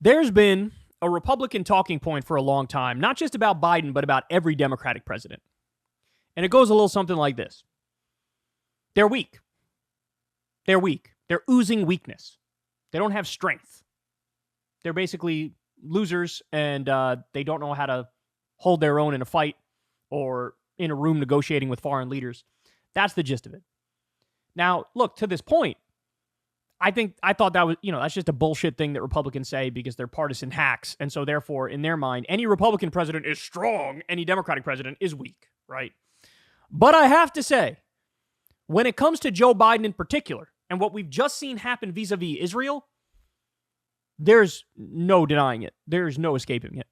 There's been a Republican talking point for a long time, not just about Biden, but about every Democratic president. And it goes a little something like this. They're weak. They're weak. They're oozing weakness. They don't have strength. They're basically losers, and they don't know how to hold their own in a fight or in a room negotiating with foreign leaders. That's the gist of it. Now, look, to this point, I thought that was, that's just a bullshit thing that Republicans say because they're partisan hacks. And so therefore, in their mind, any Republican president is strong, any Democratic president is weak, right? But I have to say, when it comes to Joe Biden in particular, and what we've just seen happen vis-a-vis Israel, there's no denying it. There's no escaping it.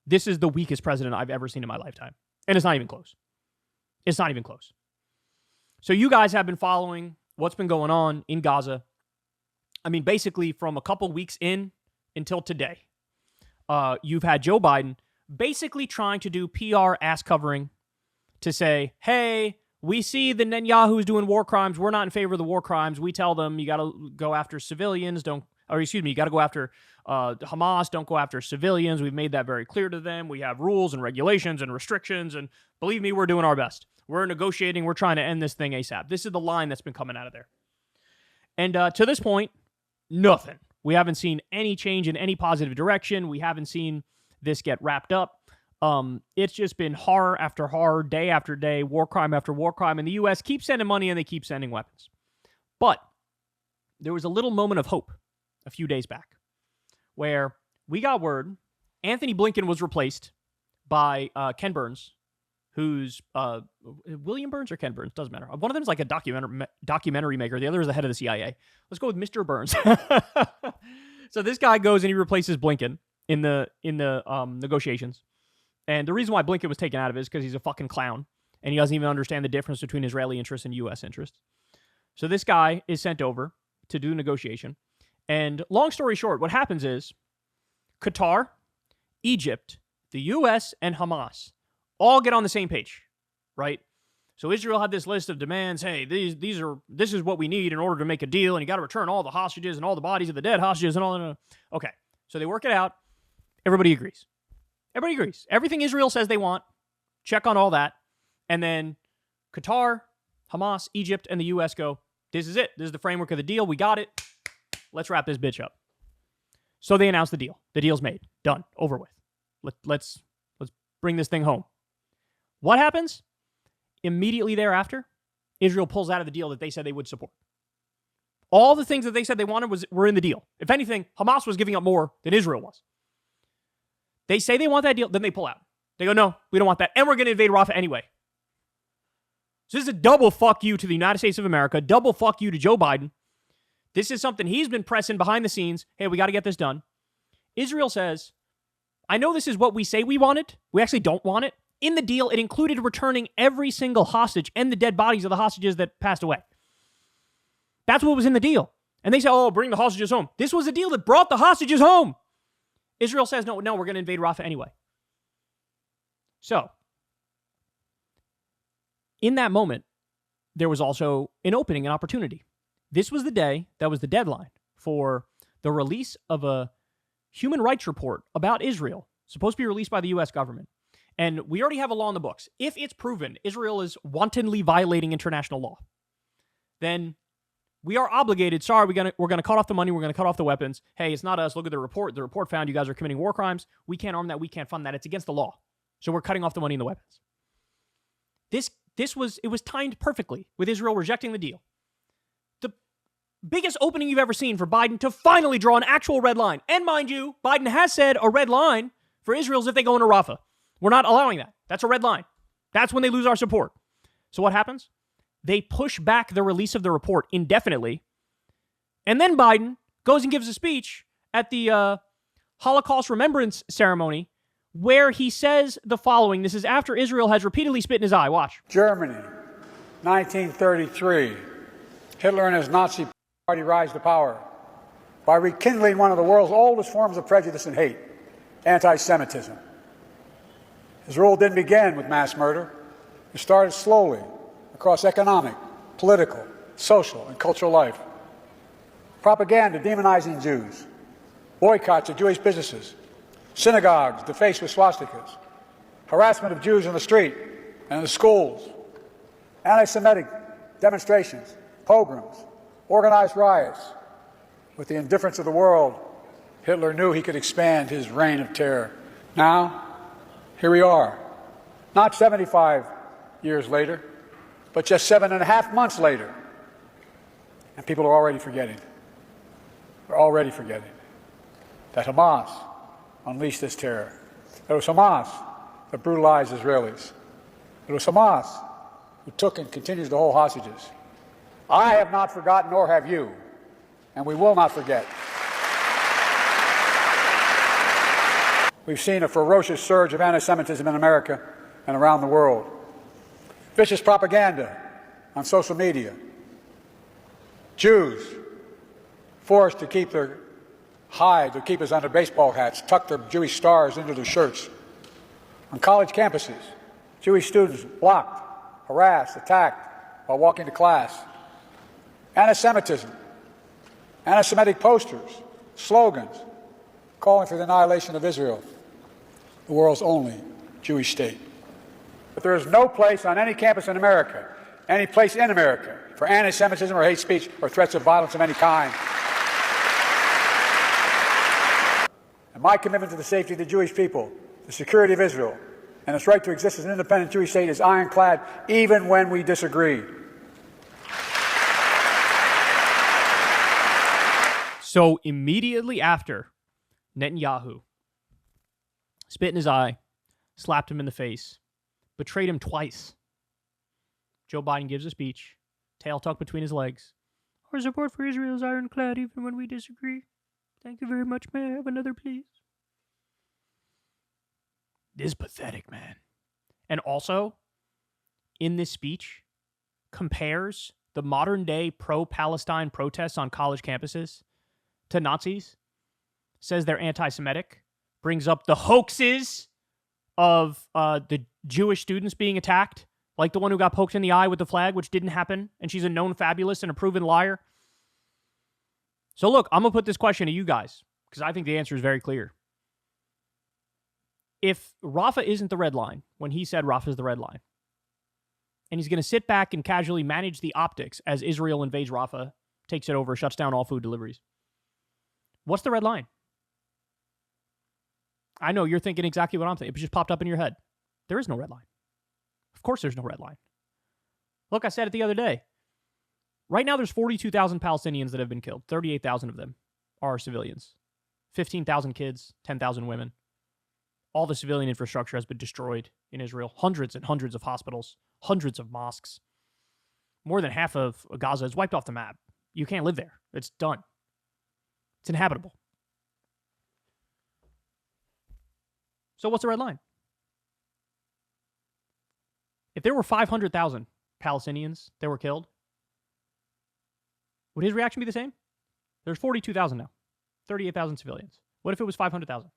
This is the weakest president I've ever seen in my lifetime. And it's not even close. It's not even close. So you guys have been following what's been going on in Gaza. I mean, basically from a couple weeks in until today, you've had Joe Biden basically trying to do PR ass covering to say, hey, we see the Netanyahu is doing war crimes. We're not in favor of the war crimes. We tell them you got to go after civilians. You got to go after Hamas. Don't go after civilians. We've made that very clear to them. We have rules and regulations and restrictions. And believe me, we're doing our best. We're negotiating. We're trying to end this thing ASAP. This is the line that's been coming out of there. And to this point, nothing. We haven't seen any change in any positive direction. We haven't seen this get wrapped up. It's just been horror after horror, day after day, war crime after war crime. And the U.S. keeps sending money and they keep sending weapons. But there was a little moment of hope a few days back where we got word Anthony Blinken was replaced by Ken Burns, who's William Burns or Ken Burns, doesn't matter. One of them is like a documentary maker. The other is the head of the CIA. Let's go with Mr. Burns. So this guy goes and he replaces Blinken in the negotiations. And the reason why Blinken was taken out of it is because he's a fucking clown and he doesn't even understand the difference between Israeli interests and U.S. interests. So this guy is sent over to do the negotiation. And long story short, what happens is Qatar, Egypt, the U.S., and Hamas all get on the same page, right? So Israel had this list of demands. Hey, this is what we need in order to make a deal, and you got to return all the hostages and all the bodies of the dead hostages and all that. Okay, so they work it out. Everybody agrees. Everybody agrees. Everything Israel says they want, check on all that, and then Qatar, Hamas, Egypt, and the U.S. go, this is it. This is the framework of the deal. We got it. Let's wrap this bitch up. So they announce the deal. The deal's made. Done. Over with. Let's bring this thing home. What happens? Immediately thereafter, Israel pulls out of the deal that they said they would support. All the things that they said they wanted were in the deal. If anything, Hamas was giving up more than Israel was. They say they want that deal, then they pull out. They go, no, we don't want that. And we're going to invade Rafah anyway. So this is a double fuck you to the United States of America, double fuck you to Joe Biden. This is something he's been pressing behind the scenes. Hey, we got to get this done. Israel says, I know this is what we say we wanted. We actually don't want it. In the deal, it included returning every single hostage and the dead bodies of the hostages that passed away. That's what was in the deal. And they say, oh, bring the hostages home. This was a deal that brought the hostages home. Israel says, no, we're going to invade Rafah anyway. So, in that moment, there was also an opening, an opportunity. This was the day that was the deadline for the release of a human rights report about Israel, supposed to be released by the U.S. government. And we already have a law in the books. If it's proven Israel is wantonly violating international law, then we are obligated. Sorry, we're gonna cut off the money. We're gonna cut off the weapons. Hey, it's not us. Look at the report. The report found you guys are committing war crimes. We can't arm that. We can't fund that. It's against the law. So we're cutting off the money and the weapons. It was timed perfectly with Israel rejecting the deal. The biggest opening you've ever seen for Biden to finally draw an actual red line. And mind you, Biden has said a red line for Israel is if they go into Rafah. We're not allowing that. That's a red line. That's when they lose our support. So what happens? They push back the release of the report indefinitely. And then Biden goes and gives a speech at the Holocaust Remembrance Ceremony where he says the following. This is after Israel has repeatedly spit in his eye. Watch. Germany, 1933. Hitler and his Nazi party rise to power by rekindling one of the world's oldest forms of prejudice and hate, anti-Semitism. His rule didn't begin with mass murder. It started slowly across economic, political, social, and cultural life. Propaganda demonizing Jews, boycotts of Jewish businesses, synagogues defaced with swastikas, harassment of Jews in the street and in the schools, anti-Semitic demonstrations, pogroms, organized riots. With the indifference of the world, Hitler knew he could expand his reign of terror. Now, here we are, not 75 years later, but just 7.5 months later, and people are already forgetting. They're already forgetting that Hamas unleashed this terror. It was Hamas that brutalized Israelis. It was Hamas who took and continues to hold hostages. I have not forgotten, nor have you, and we will not forget. We've seen a ferocious surge of anti-Semitism in America and around the world. Vicious propaganda on social media. Jews forced to keep their hide, their keepers under baseball hats, tuck their Jewish stars into their shirts. On college campuses, Jewish students blocked, harassed, attacked while walking to class. Anti-Semitism, anti-Semitic posters, slogans calling for the annihilation of Israel, the world's only Jewish state. But there is no place on any campus in America, any place in America, for anti-Semitism or hate speech or threats of violence of any kind. And my commitment to the safety of the Jewish people, the security of Israel, and its right to exist as an independent Jewish state is ironclad, even when we disagree. So immediately after Netanyahu spit in his eye, slapped him in the face, betrayed him twice, Joe Biden gives a speech, tail tucked between his legs. Our support for Israel is ironclad even when we disagree. Thank you very much. May I have another, please? This is pathetic, man. And also, in this speech, compares the modern-day pro-Palestine protests on college campuses to Nazis, says they're anti-Semitic, brings up the hoaxes of the Jewish students being attacked, like the one who got poked in the eye with the flag, which didn't happen, and she's a known fabulist and a proven liar. So look, I'm going to put this question to you guys, because I think the answer is very clear. If Rafah isn't the red line, when he said Rafah is the red line, and he's going to sit back and casually manage the optics as Israel invades Rafah, takes it over, shuts down all food deliveries, what's the red line? I know you're thinking exactly what I'm thinking. It just popped up in your head. There is no red line. Of course there's no red line. Look, I said it the other day. Right now there's 42,000 Palestinians that have been killed. 38,000 of them are civilians. 15,000 kids, 10,000 women. All the civilian infrastructure has been destroyed in Israel. Hundreds and hundreds of hospitals, hundreds of mosques. More than half of Gaza is wiped off the map. You can't live there. It's done. It's inhabitable. So what's the red line? If there were 500,000 Palestinians that were killed, would his reaction be the same? There's 42,000 now. 38,000 civilians. What if it was 500,000?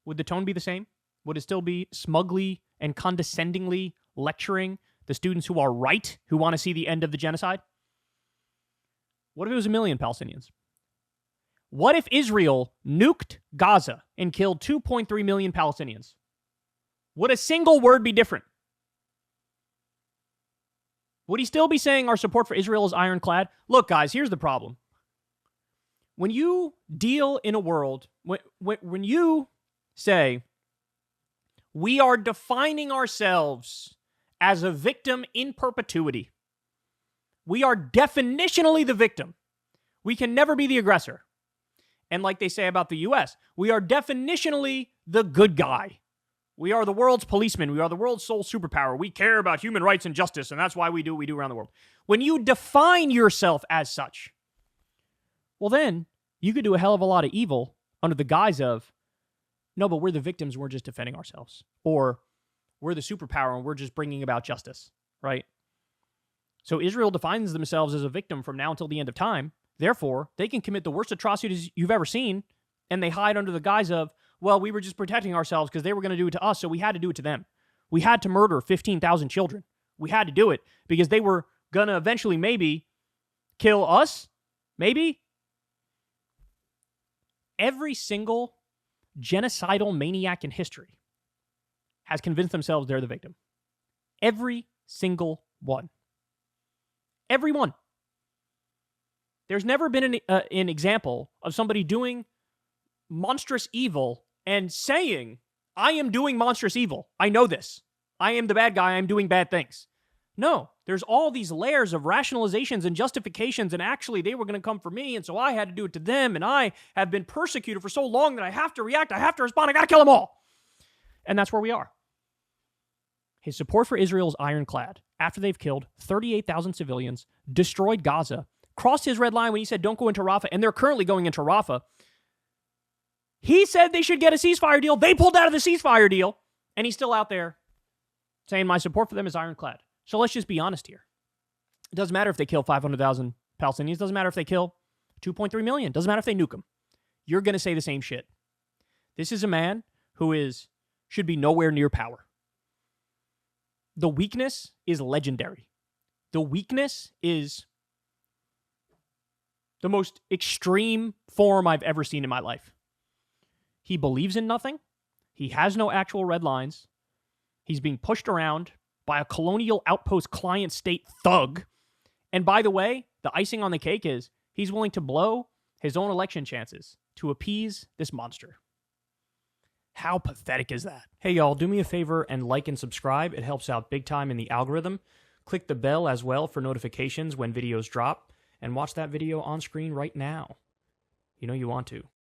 Would the tone be the same? Would it still be smugly and condescendingly lecturing the students who are right, who want to see the end of the genocide? What if it was 1 million Palestinians? What if Israel nuked Gaza and killed 2.3 million Palestinians? Would a single word be different? Would he still be saying our support for Israel is ironclad? Look, guys, here's the problem. When you deal in a world, when you say, we are defining ourselves as a victim in perpetuity, we are definitionally the victim. We can never be the aggressor. And like they say about the U.S., we are definitionally the good guy. We are the world's policeman. We are the world's sole superpower. We care about human rights and justice, and that's why we do what we do around the world. When you define yourself as such, well then, you could do a hell of a lot of evil under the guise of, no, but we're the victims, we're just defending ourselves. Or, we're the superpower and we're just bringing about justice, right? So Israel defines themselves as a victim from now until the end of time. Therefore, they can commit the worst atrocities you've ever seen, and they hide under the guise of, well, we were just protecting ourselves because they were going to do it to us, so we had to do it to them. We had to murder 15,000 children. We had to do it because they were going to eventually maybe kill us, maybe. every single genocidal maniac in history has convinced themselves they're the victim. Every single one. Every one. There's never been an example of somebody doing monstrous evil and saying, I am doing monstrous evil. I know this. I am the bad guy. I'm doing bad things. No, there's all these layers of rationalizations and justifications, and actually they were going to come for me, and so I had to do it to them, and I have been persecuted for so long that I have to react, I have to respond, I got to kill them all. And that's where we are. His support for Israel is ironclad. After they've killed 38,000 civilians, destroyed Gaza, crossed his red line when he said don't go into Rafah, and they're currently going into Rafah. He said they should get a ceasefire deal. They pulled out of the ceasefire deal, and he's still out there saying my support for them is ironclad. So let's just be honest here. It doesn't matter if they kill 500,000 Palestinians. It doesn't matter if they kill 2.3 million. It doesn't matter if they nuke them. You're going to say the same shit. This is a man who should be nowhere near power. The weakness is legendary. The weakness is the most extreme form I've ever seen in my life. He believes in nothing. He has no actual red lines. He's being pushed around by a colonial outpost client state thug. And by the way, the icing on the cake is he's willing to blow his own election chances to appease this monster. How pathetic is that? Hey, y'all, do me a favor and like and subscribe. It helps out big time in the algorithm. Click the bell as well for notifications when videos drop. And watch that video on screen right now. You know you want to.